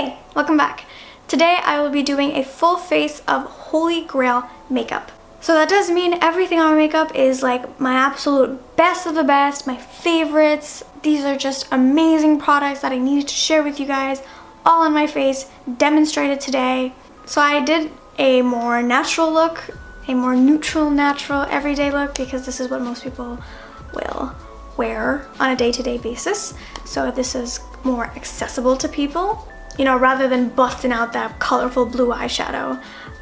Hey, welcome back. Today I will be doing a full face of Holy Grail makeup. So that does mean everything on my makeup is like my absolute best of the best, my favorites. These are just amazing products that I needed to share with you guys, all on my face, demonstrated today. So I did a more natural look, a more neutral, natural, everyday look, because this is what most people will wear on a day-to-day basis. So this is more accessible to people, you know, rather than busting out that colorful blue eyeshadow.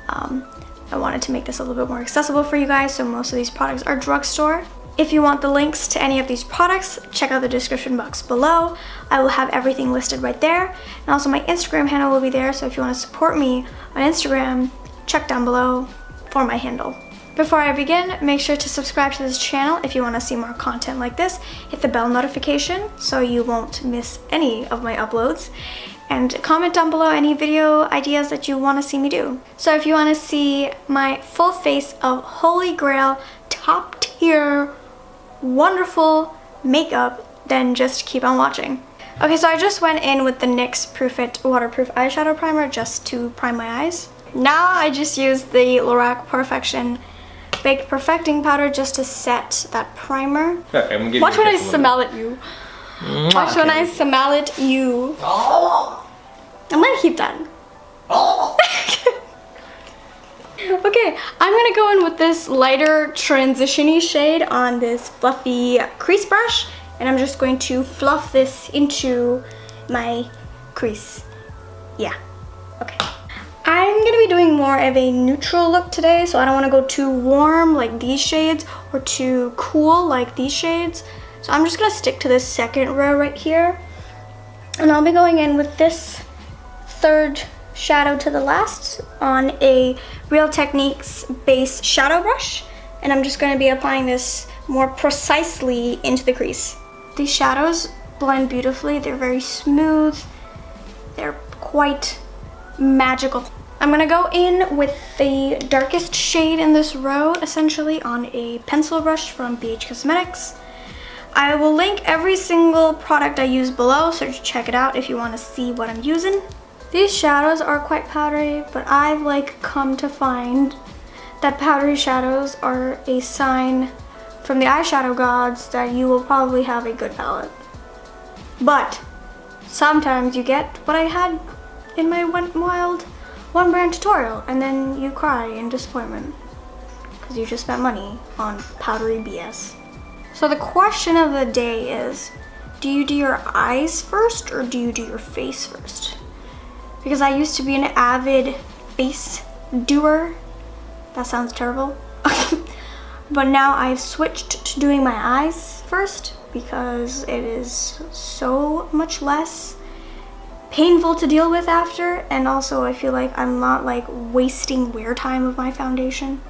I wanted to make this a little bit more accessible for you guys, so most of these products are drugstore. If you want the links to any of these products, check out the description box below. I will have everything listed right there. And also my Instagram handle will be there, so if you want to support me on Instagram, check down below for my handle. Before I begin, make sure to subscribe to this channel if you want to see more content like this. Hit the bell notification so you won't miss any of my uploads. And comment down below any video ideas that you want to see me do. So if you want to see my full face of Holy Grail, top tier, wonderful makeup, then just keep on watching. Okay, so I just went in with the NYX Proof It Waterproof Eyeshadow Primer just to prime my eyes. Now I just used the Lorac Perfection Baked Perfecting Powder just to set that primer. Watch when I smell at you. Watch when I smell at you. I'm gonna keep that. Okay, I'm gonna go in with this lighter transition-y shade on this fluffy crease brush, and I'm just going to fluff this into my crease. Yeah, okay. I'm gonna be doing more of a neutral look today, so I don't wanna go too warm like these shades or too cool like these shades. So I'm just gonna stick to this second row right here. And I'll be going in with this third shadow to the last on a Real Techniques base shadow brush. And I'm just gonna be applying this more precisely into the crease. These shadows blend beautifully. They're very smooth. They're quite magical. I'm gonna go in with the darkest shade in this row, essentially on a pencil brush from BH Cosmetics. I will link every single product I use below, so check it out if you want to see what I'm using. These shadows are quite powdery, but I've come to find that powdery shadows are a sign from the eyeshadow gods that you will probably have a good palette. But sometimes you get what I had in my wild one brand tutorial, and then you cry in disappointment because you just spent money on powdery BS. So the question of the day is, do you do your eyes first or do you do your face first? Because I used to be an avid face doer. That sounds terrible. But now I've switched to doing my eyes first because it is so much less painful to deal with after, and also I feel like I'm not wasting wear time of my foundation.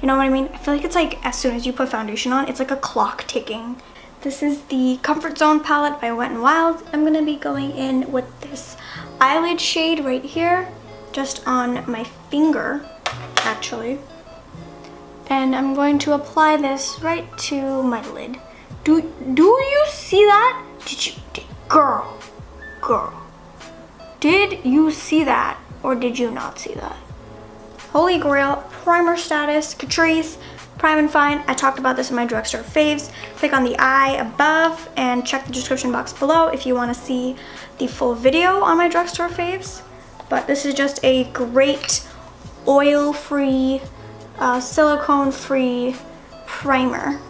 You know what I mean? I feel like it's as soon as you put foundation on, it's like a clock ticking. This is the Comfort Zone palette by Wet n Wild. I'm gonna be going in with this eyelid shade right here, just on my finger, actually. And I'm going to apply this right to my lid. Do you see that? Girl, did you see that, or did you not see that? Holy Grail primer status, Catrice, Prime and Fine. I talked about this in my drugstore faves. Click on the eye above and check the description box below if you want to see the full video on my drugstore faves. But this is just a great oil-free, silicone-free primer.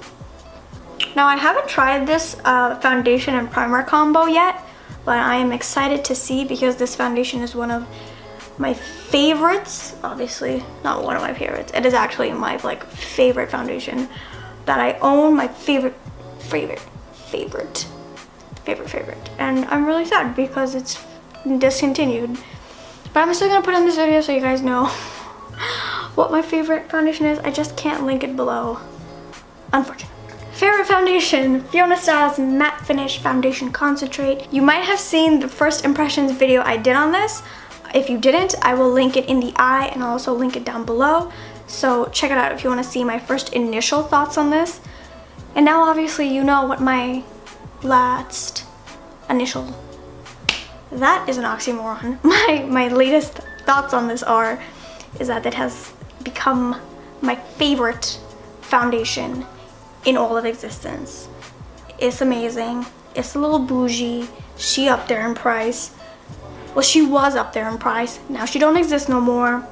Now I haven't tried this foundation and primer combo yet, but I am excited to see because this foundation is one of my favorites. Obviously not one of my favorites, it is actually my favorite foundation that I own, my favorite, and I'm really sad because it's discontinued, but I'm still gonna put it in this video so you guys know what my favorite foundation is. I just can't link it below, unfortunately. Favorite foundation, Fiona Styles Matte Finish Foundation Concentrate. You might have seen the first impressions video I did on this. If you didn't, I will link it in the eye and I'll also link it down below. So check it out if you want to see my first initial thoughts on this. And now obviously you know what my last initial that is an oxymoron. My latest thoughts on this is that it has become my favorite foundation in all of existence. It's amazing. It's a little bougie. She up there in price. Well, she was up there in price. Now she don't exist no more.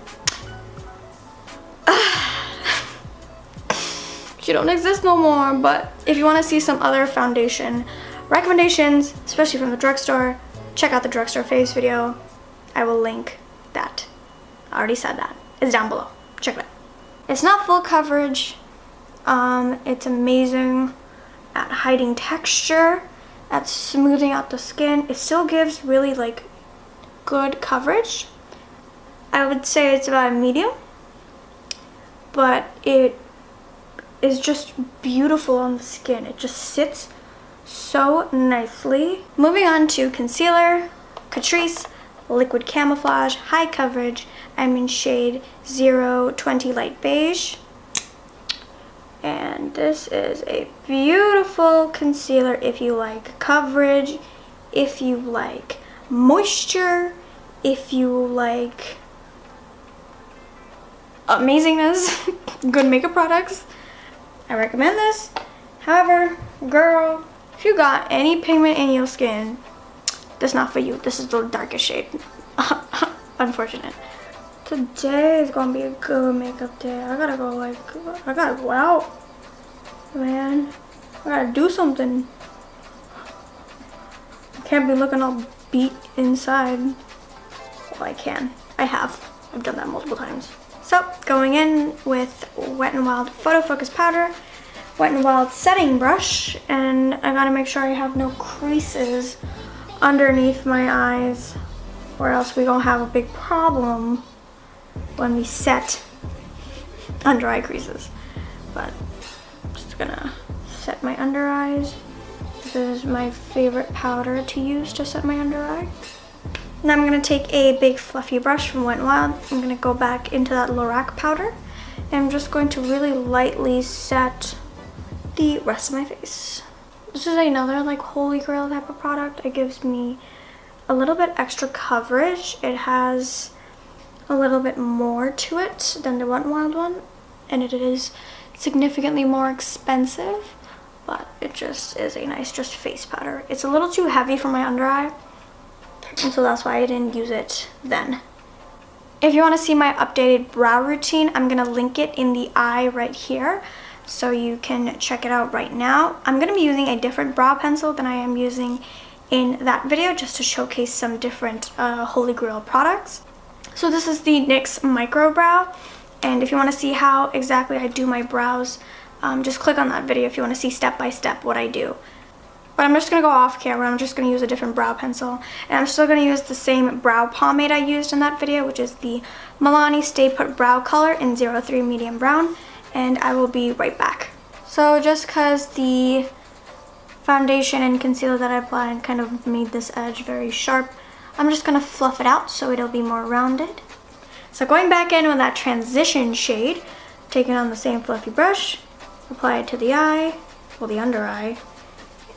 She don't exist no more, but if you want to see some other foundation recommendations, especially from the drugstore, check out the drugstore faves video. I will link that. I already said that. It's down below. Check it out. It's not full coverage. It's amazing at hiding texture, at smoothing out the skin. It still gives really like good coverage. I would say it's about a medium, but it is just beautiful on the skin. It just sits so nicely. Moving on to concealer, Catrice Liquid Camouflage High Coverage. I'm in shade 020 Light Beige. And this is a beautiful concealer if you like coverage, if you like moisture, if you like amazingness, good makeup products. I recommend this. However, girl, if you got any pigment in your skin, this is not for you. This is the darkest shade. Unfortunate. Today is gonna be a good makeup day. I gotta go out. Man, I gotta do something. I can't be looking all beat inside. Well, I can. I've done that multiple times. So, going in with Wet n Wild Photo Focus Powder, Wet n Wild Setting Brush, and I gotta make sure I have no creases underneath my eyes, or else we gonna have a big problem when we set under eye creases. But I'm just gonna set my under eyes. This is my favorite powder to use to set my under eye. Now I'm gonna take a big fluffy brush from Wet n Wild. I'm gonna go back into that Lorac powder, and I'm just going to really lightly set the rest of my face. This is another like Holy Grail type of product. It gives me a little bit extra coverage. It has a little bit more to it than the Wet n Wild one, and it is significantly more expensive, but it just is a nice just face powder. It's a little too heavy for my under eye, and so that's why I didn't use it then. If you want to see my updated brow routine, I'm gonna link it in the eye right here, so you can check it out right now. I'm gonna be using a different brow pencil than I am using in that video, just to showcase some different Holy Grail products. So this is the NYX Micro Brow, and if you want to see how exactly I do my brows, just click on that video if you want to see step by step what I do. But I'm just going to go off camera. I'm just going to use a different brow pencil, and I'm still going to use the same brow pomade I used in that video, which is the Milani Stay Put Brow Color in 03 Medium Brown, and I will be right back. So just because the foundation and concealer that I applied kind of made this edge very sharp, I'm just going to fluff it out so it'll be more rounded. So going back in with that transition shade, taking on the same fluffy brush, apply it to the eye, well the under eye,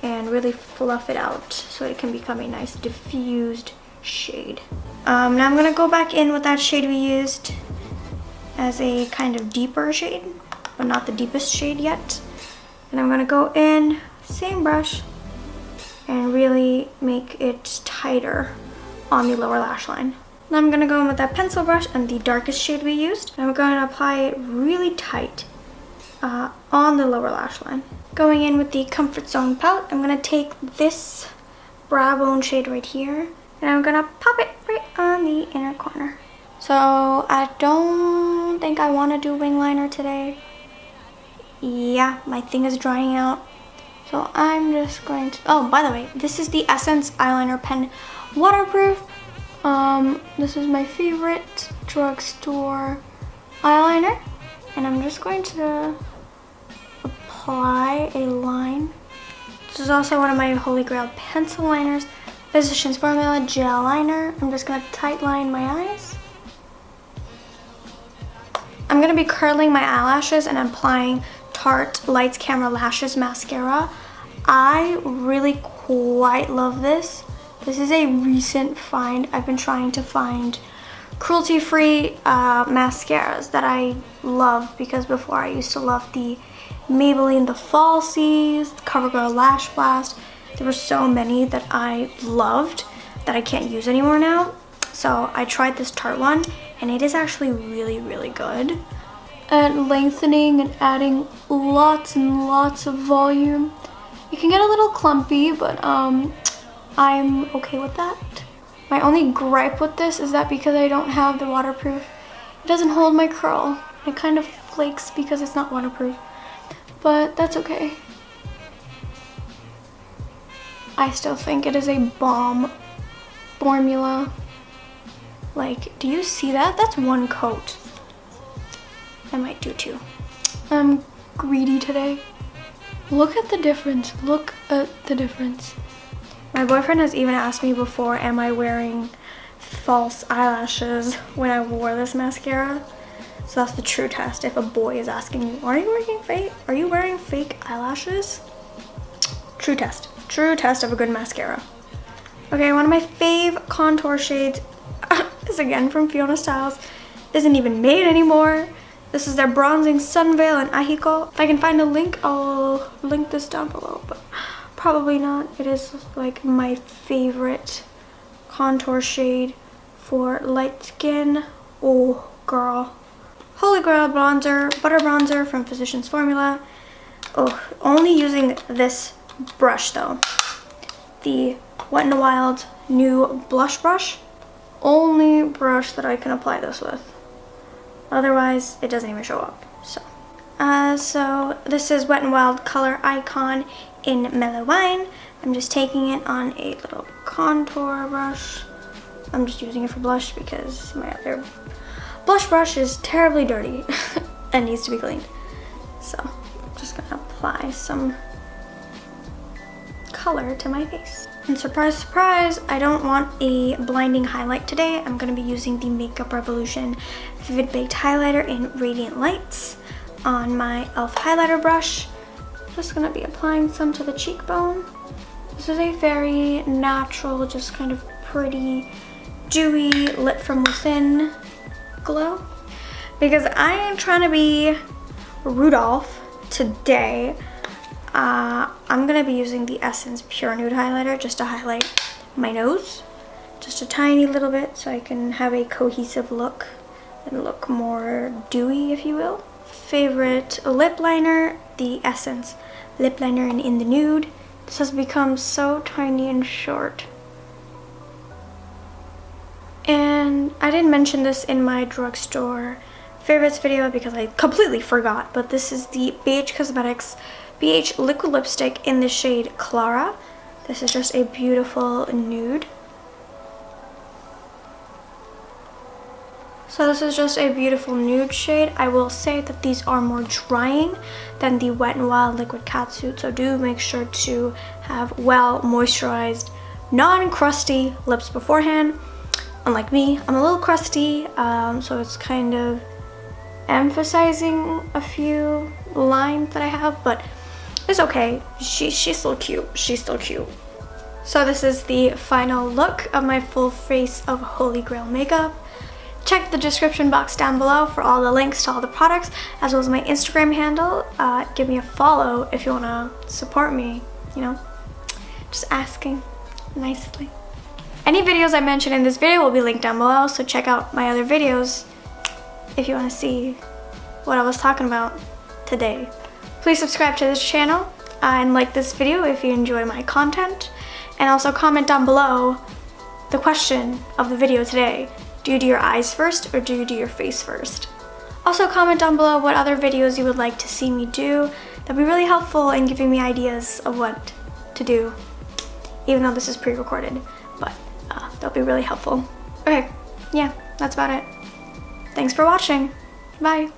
and really fluff it out so it can become a nice diffused shade. Now I'm going to go back in with that shade we used as a kind of deeper shade, but not the deepest shade yet. And I'm going to go in, same brush, and really make it tighter on the lower lash line. Now I'm going to go in with that pencil brush and the darkest shade we used, and I'm going to apply it really tight on the lower lash line. Going in with the Comfort Zone palette, I'm going to take this brow bone shade right here, and I'm going to pop it right on the inner corner. So I don't think I want to do wing liner today. Yeah, my thing is drying out. So I'm just going to, oh, by the way, this is the Essence Eyeliner Pen Waterproof. This is my favorite drugstore eyeliner, and I'm just going to apply a line. This is also one of my Holy Grail pencil liners, Physicians Formula Gel Liner. I'm just going to tight line my eyes. I'm going to be curling my eyelashes and applying Tarte Lights Camera Lashes Mascara. I really quite love this. This is a recent find. I've been trying to find cruelty-free mascaras that I love, because before I used to love the Maybelline, the Falsies, CoverGirl Lash Blast. There were so many that I loved that I can't use anymore now. So I tried this Tarte one, and it is actually really, really good at lengthening and adding lots and lots of volume. It can get a little clumpy, but I'm okay with that. My only gripe with this is that because I don't have the waterproof, it doesn't hold my curl. It kind of flakes because it's not waterproof, but that's okay. I still think it is a bomb formula. Like, do you see that? That's one coat. I might do two. I'm greedy today. Look at the difference. Look at the difference. My boyfriend has even asked me before, am I wearing false eyelashes when I wore this mascara? So that's the true test. If a boy is asking you, are you wearing fake eyelashes? True test. True test of a good mascara. Okay, one of my fave contour shades is again from Fiona Styles. Isn't even made anymore. This is their Bronzing Sun Veil in Ahiko. If I can find a link, I'll link this down below, but probably not. It is like my favorite contour shade for light skin. Oh, girl. Holy Grail bronzer, butter bronzer from Physicians Formula. Oh, only using this brush though. The Wet n Wild new blush brush. Only brush that I can apply this with. Otherwise, it doesn't even show up. So this is Wet n Wild Color Icon in Mellow Wine. I'm just taking it on a little contour brush. I'm just using it for blush because my other blush brush is terribly dirty and needs to be cleaned. So I'm just gonna apply some color to my face. And surprise, surprise, I don't want a blinding highlight today. I'm gonna be using the Makeup Revolution Vivid Baked Highlighter in Radiant Lights on my e.l.f. highlighter brush. Just gonna be applying some to the cheekbone. This is a very natural, just kind of pretty, dewy, lit from within glow. Because I ain't trying to be Rudolph today. I'm gonna be using the Essence Pure Nude Highlighter just to highlight my nose. Just a tiny little bit so I can have a cohesive look and look more dewy, if you will. Favorite lip liner, the Essence lip liner in the nude. This has become so tiny and short. And I didn't mention this in my drugstore favorites video because I completely forgot, but this is the BH Cosmetics BH liquid lipstick in the shade Clara. This is just a beautiful nude. So this is just a beautiful nude shade. I will say that these are more drying than the Wet n Wild Liquid Catsuit, so do make sure to have well moisturized, non-crusty lips beforehand. Unlike me, I'm a little crusty, so it's kind of emphasizing a few lines that I have, but it's okay. She's still cute. She's still cute. So this is the final look of my full face of Holy Grail makeup. Check the description box down below for all the links to all the products, as well as my Instagram handle. Give me a follow if you want to support me, you know, just asking nicely. Any videos I mentioned in this video will be linked down below, so check out my other videos if you want to see what I was talking about today. Please subscribe to this channel and like this video if you enjoy my content, and also comment down below the question of the video today. Do you do your eyes first or do you do your face first? Also comment down below what other videos you would like to see me do. That'd be really helpful in giving me ideas of what to do, even though this is pre-recorded, but that'll be really helpful. Okay, yeah, that's about it. Thanks for watching. Bye.